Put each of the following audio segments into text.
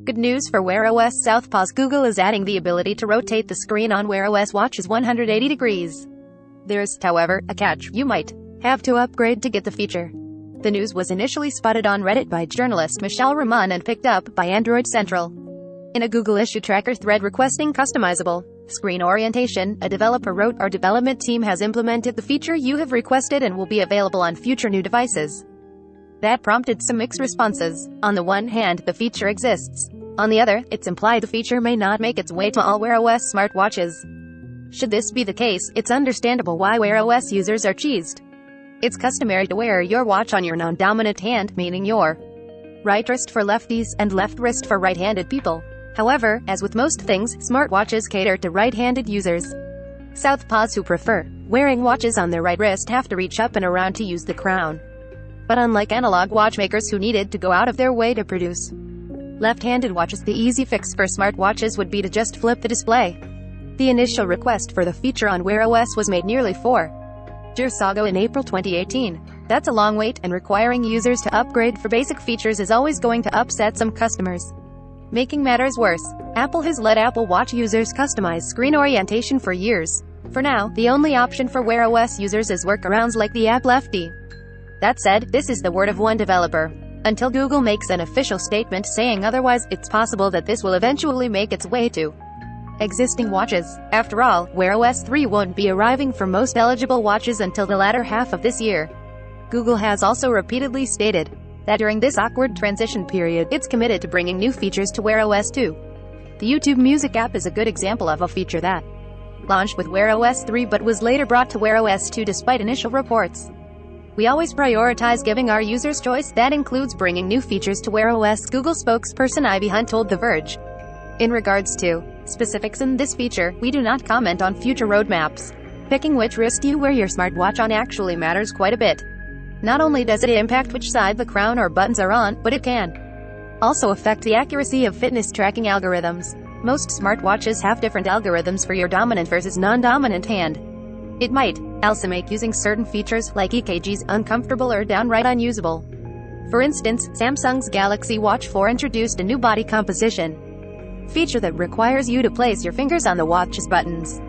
Good news for Wear OS Southpaws. Google is adding the ability to rotate the screen on Wear OS watches 180 degrees. There's, however, a catch. You might have to upgrade to get the feature. The news was initially spotted on Reddit by journalist Michelle Rahman and picked up by Android Central. In a Google issue tracker thread requesting customizable screen orientation, a developer wrote, "Our development team has implemented the feature you have requested and will be available on future new devices." That prompted some mixed responses. On the one hand, the feature exists. On the other, it's implied the feature may not make its way to all Wear OS smartwatches. Should this be the case, it's understandable why Wear OS users are cheesed. It's customary to wear your watch on your non-dominant hand, meaning your right wrist for lefties and left wrist for right-handed people. However, as with most things, smartwatches cater to right-handed users. Southpaws who prefer wearing watches on their right wrist have to reach up and around to use the crown. But unlike analog watchmakers who needed to go out of their way to produce left-handed watches, the easy fix for smartwatches would be to just flip the display. The initial request for the feature on Wear OS was made nearly 4 years ago in April 2018. That's a long wait, and requiring users to upgrade for basic features is always going to upset some customers. Making matters worse, Apple has let Apple Watch users customize screen orientation for years. For now, the only option for Wear OS users is workarounds like the app Lefty. That said, this is the word of one developer. Until Google makes an official statement saying otherwise, it's possible that this will eventually make its way to existing watches. After all, Wear OS 3 won't be arriving for most eligible watches until the latter half of this year. Google has also repeatedly stated that during this awkward transition period, it's committed to bringing new features to Wear OS 2. The YouTube Music app is a good example of a feature that launched with Wear OS 3 but was later brought to Wear OS 2 despite initial reports. "We always prioritize giving our users choice. That includes bringing new features to Wear OS," Google spokesperson Ivy Hunt told The Verge. In regards to specifics in this feature, we do not comment on future roadmaps. Picking which wrist you wear your smartwatch on actually matters quite a bit. Not only does it impact which side the crown or buttons are on, but it can also affect the accuracy of fitness tracking algorithms. Most smartwatches have different algorithms for your dominant versus non-dominant hand. It might also make using certain features, like EKGs, uncomfortable or downright unusable. For instance, Samsung's Galaxy Watch 4 introduced a new body composition feature that requires you to place your fingers on the watch's buttons.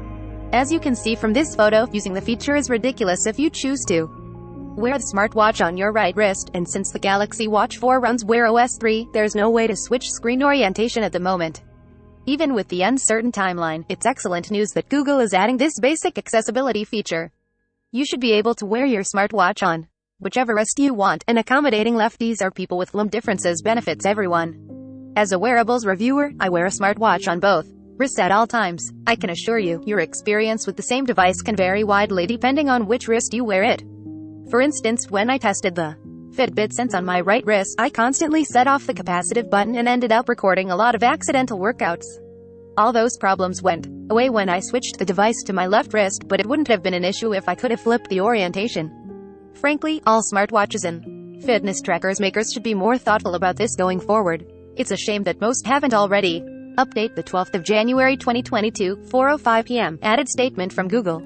As you can see from this photo, using the feature is ridiculous if you choose to wear the smartwatch on your right wrist, and since the Galaxy Watch 4 runs Wear OS 3, there's no way to switch screen orientation at the moment. Even with the uncertain timeline, it's excellent news that Google is adding this basic accessibility feature. You should be able to wear your smartwatch on whichever wrist you want, and accommodating lefties or people with limb differences benefits everyone. As a wearables reviewer, I wear a smartwatch on both wrists at all times. I can assure you, your experience with the same device can vary widely depending on which wrist you wear it. For instance, when I tested the Fitbit Sense on my right wrist, I constantly set off the capacitive button and ended up recording a lot of accidental workouts. All those problems went away when I switched the device to my left wrist, but it wouldn't have been an issue if I could have flipped the orientation. Frankly, all smartwatches and fitness trackers makers should be more thoughtful about this going forward. It's a shame that most haven't already. Update the 12th of January 2022, 4:05 p.m. Added statement from Google.